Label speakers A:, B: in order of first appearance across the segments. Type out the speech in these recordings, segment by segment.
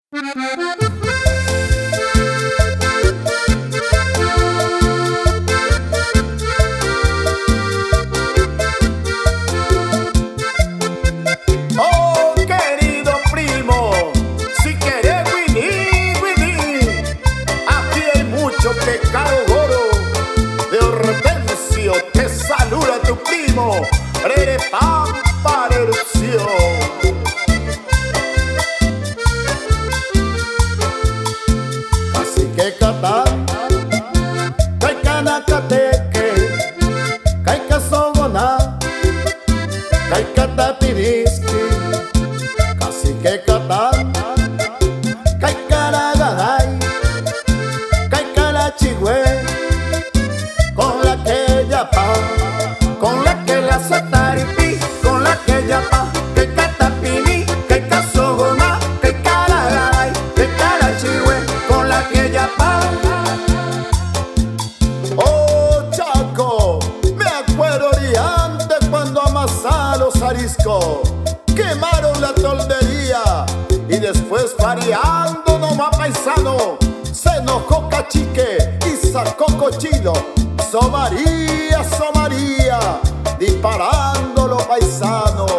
A: Oh, querido primo, si querés Winnie, aquí hay mucho pecado oro. De Hortensio te saluda tu primo, Rerepam para erupción. Cacique Catán, Caicanacateque, Caicasogona, Caicatapirisqui, Cacique Catán, Caicaraganay, Caicarachigüe, con la que yapa, con la que la sataripi, con la que yapa, que catapini, que casogona, que caraganay, que carachigüe, con la que yapa. Oh, Chaco, me acuerdo de antes cuando amasaron los ariscos, quemaron la toldería y después variando nomás paisano, se enojó Cachique y sacó cochilo. Somaría, disparando los paisanos.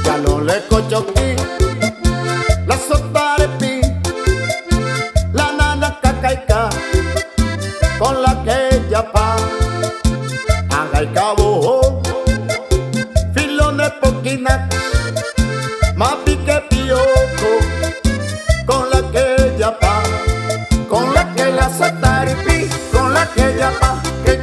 A: Ya no le cochoquí, la sotarepi, la nana cacaica, con la que yapa, haga el cabo, filón de poquina, mapi que pioco, con la que yapa, con la que la sataripi, con la que yapa, que